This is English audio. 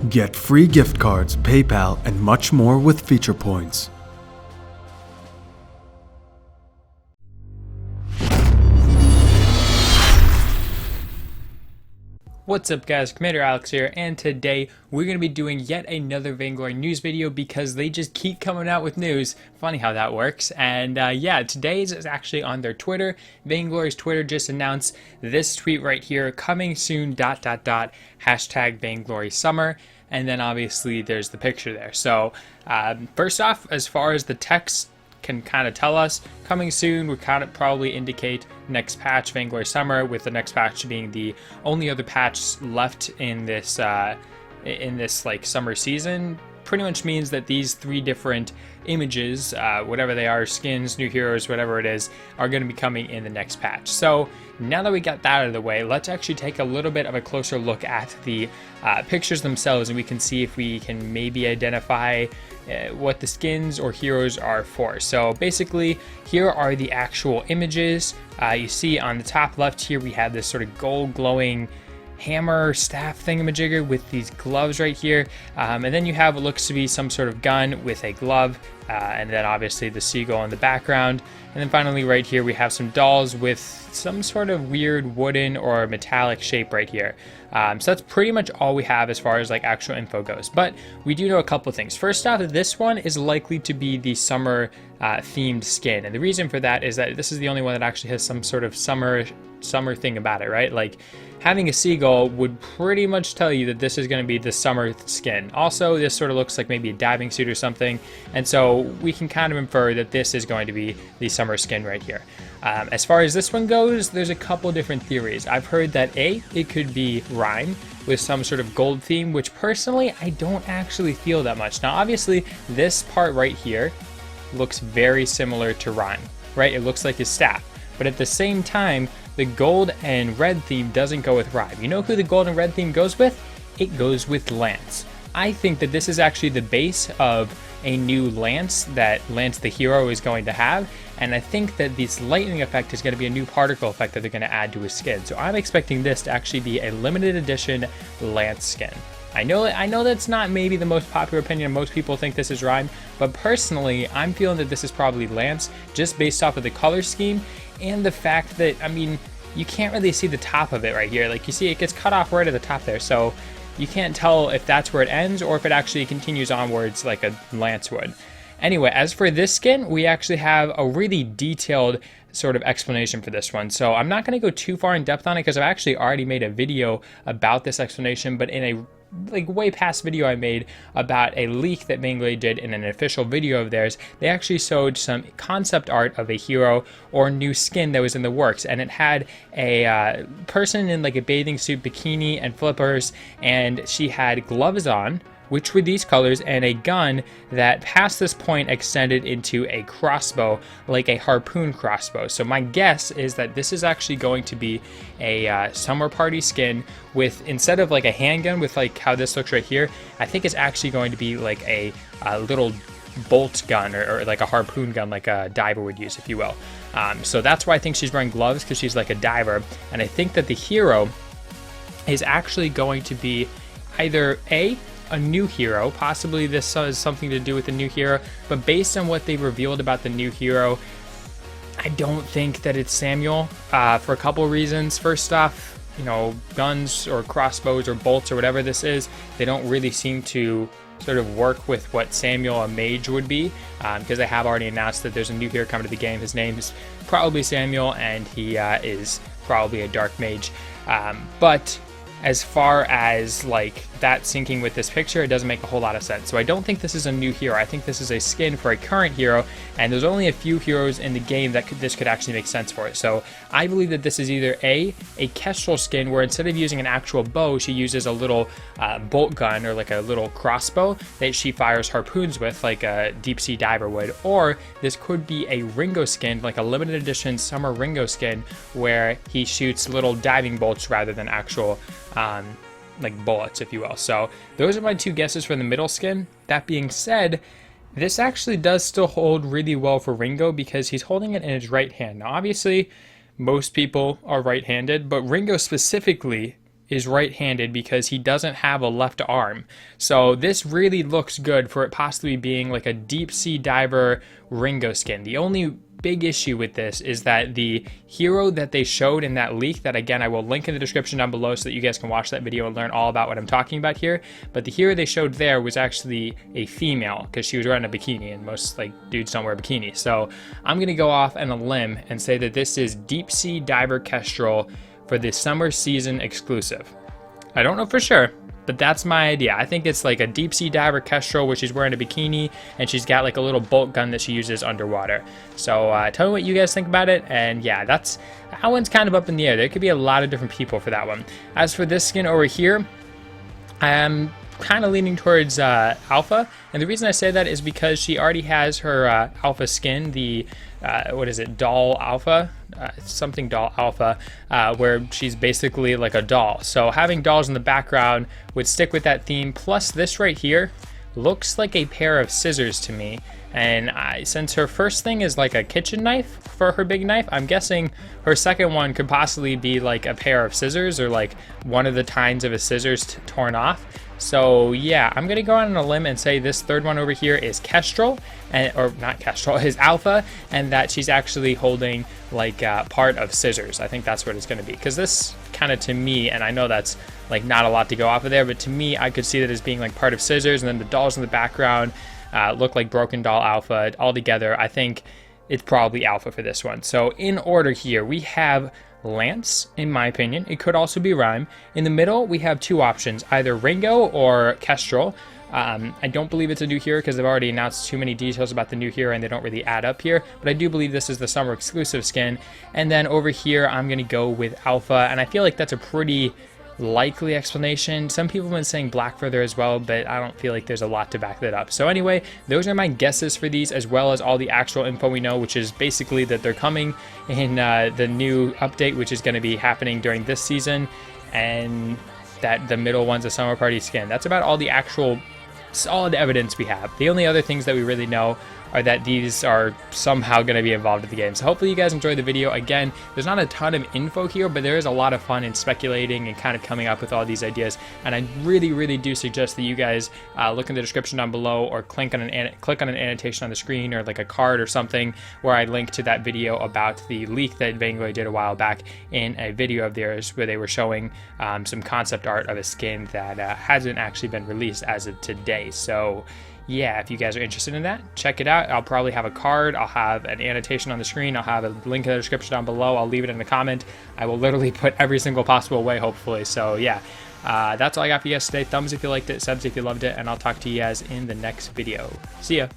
Get free gift cards, PayPal, and much more with feature points. What's up guys, Commander Alex here, and today we're going to be doing yet another Vainglory news video because they just keep coming out with news. Funny how that works. And yeah, today's is actually on their Twitter. Vainglory's Twitter just announced this tweet right here, coming soon, .. hashtag Vainglory Summer. And then obviously there's the picture there. So first off, as far as the text can kind of tell us, coming soon would kind of probably indicate next patch, Vainglory Summer, with the next patch being the only other patch left in this like summer season. Pretty much means that these three different images, whatever they are, skins, new heroes, whatever it is, are going to be coming in the next patch. So now that we got that out of the way, let's actually take a little bit of a closer look at the pictures themselves, and we can see if we can maybe identify what the skins or heroes are for. So basically, here are the actual images. You see on the top left here, we have this sort of gold glowing hammer staff thingamajigger with these gloves right here, and then you have what looks to be some sort of gun with a glove, and then obviously the seagull in the background. And then finally right here we have some dolls with some sort of weird wooden or metallic shape right here. So that's pretty much all we have as far as like actual info goes, but we do know a couple of things. First off, this one is likely to be the summer themed skin, and the reason for that is that this is the only one that actually has some sort of summer thing about it, right? Like having a seagull would pretty much tell you that this is going to be the summer skin. Also, this sort of looks like maybe a diving suit or something, and so we can kind of infer that this is going to be the summer skin right here. As far as this one goes, there's a couple different theories. I've heard that it could be Rhyme with some sort of gold theme, which personally I don't actually feel that much. Now obviously this part right here looks very similar to Rhyme, right? It looks like his staff, but at the same time the gold and red theme doesn't go with Rhyme. You know who the gold and red theme goes with? It goes with Lance. I think that this is actually the base of a new Lance that Lance the hero is going to have, and I think that this lightning effect is going to be a new particle effect that they're going to add to his skin. So I'm expecting this to actually be a limited edition Lance skin. I know that's not maybe the most popular opinion. Most people think this is Rhyme, but personally I'm feeling that this is probably Lance, just based off of the color scheme and the fact that, I mean, you can't really see the top of it right here. Like you see it gets cut off right at the top there, so you can't tell if that's where it ends or if it actually continues onwards like a Lance would. Anyway, as for this skin, we actually have a really detailed sort of explanation for this one. So I'm not going to go too far in depth on it because I've actually already made a video about this explanation, but in a like way past video I made about a leak that Vainglory did in an official video of theirs, they actually showed some concept art of a hero or new skin that was in the works, and it had a person in like a bathing suit, bikini, and flippers, and she had gloves on, which were these colors, and a gun that past this point extended into a crossbow, like a harpoon crossbow. So my guess is that this is actually going to be a summer party skin with, instead of like a handgun with like how this looks right here, I think it's actually going to be like a little bolt gun or like a harpoon gun like a diver would use, if you will. So that's why I think she's wearing gloves, because she's like a diver, and I think that the hero is actually going to be either a new hero, possibly this has something to do with the new hero, but based on what they revealed about the new hero, I don't think that it's Samuel, for a couple reasons. First off, you know, guns or crossbows or bolts or whatever this is, they don't really seem to sort of work with what Samuel, a mage, would be, because they have already announced that there's a new hero coming to the game. His name is probably Samuel, and he is probably a dark mage, but as far as like that syncing with this picture, it doesn't make a whole lot of sense. So I don't think this is a new hero. I think this is a skin for a current hero, and there's only a few heroes in the game that this could actually make sense for it. So I believe that this is either a Kestrel skin, where instead of using an actual bow, she uses a little bolt gun or like a little crossbow that she fires harpoons with, like a deep sea diver would, or this could be a Ringo skin, like a limited edition summer Ringo skin, where he shoots little diving bolts rather than actual like bullets, if you will. So those are my two guesses for the middle skin. That being said, this actually does still hold really well for Ringo because he's holding it in his right hand. Now obviously most people are right-handed, but Ringo specifically is right-handed because he doesn't have a left arm. So this really looks good for it possibly being like a deep sea diver Ringo skin. The only big issue with this is that the hero that they showed in that leak, that again I will link in the description down below so that you guys can watch that video and learn all about what I'm talking about here, but the hero they showed there was actually a female because she was wearing a bikini, and most like dudes don't wear bikinis. So I'm gonna go off on a limb and say that this is Deep Sea Diver Kestrel for the summer season exclusive. I don't know for sure, but that's my idea. I think it's like a deep sea diver Kestrel where she's wearing a bikini and she's got like a little bolt gun that she uses underwater. So tell me what you guys think about it. And yeah, that one's kind of up in the air. There could be a lot of different people for that one. As for this skin over here, I'm kind of leaning towards Alpha. And the reason I say that is because she already has her Alpha skin, the what is it, Doll Alpha? Something Doll Alpha, where she's basically like a doll. So having dolls in the background would stick with that theme. Plus this right here looks like a pair of scissors to me. And since her first thing is like a kitchen knife for her big knife, I'm guessing her second one could possibly be like a pair of scissors, or like one of the tines of a scissors torn off. So yeah, I'm gonna go on a limb and say this third one over here is Kestrel, or not Kestrel, is Alpha, and that she's actually holding like part of scissors. I think that's what it's gonna be, because this kind of, to me, and I know that's like not a lot to go off of there, but to me, I could see that as being like part of scissors, and then the dolls in the background look like Broken Doll Alpha. All together, I think it's probably Alpha for this one. So in order here, we have Lance, in my opinion. It could also be Rhyme. In the middle, we have two options, either Ringo or Kestrel. I don't believe it's a new hero because they've already announced too many details about the new hero and they don't really add up here, but I do believe this is the summer exclusive skin. And then over here, I'm going to go with Alpha, and I feel like that's a pretty likely explanation. Some people have been saying Black Feather as well, but I don't feel like there's a lot to back that up. So anyway, those are my guesses for these, as well as all the actual info we know, which is basically that they're coming in the new update, which is going to be happening during this season, and that the middle one's a summer party skin. That's about all the actual solid evidence we have. The only other things that we really know are that these are somehow going to be involved in the game. So hopefully you guys enjoyed the video. Again, there's not a ton of info here, but there is a lot of fun in speculating and kind of coming up with all these ideas. And I really do suggest that you guys look in the description down below, or click on an annotation on the screen, or like a card or something, where I link to that video about the leak that Vainglory did a while back in a video of theirs, where they were showing some concept art of a skin that hasn't actually been released as of today. So yeah, if you guys are interested in that, check it out. I'll probably have a card, I'll have an annotation on the screen, I'll have a link in the description down below, I'll leave it in the comment. I will literally put every single possible way, hopefully. So yeah, that's all I got for you guys today. Thumbs if you liked it, subs if you loved it, and I'll talk to you guys in the next video. See ya.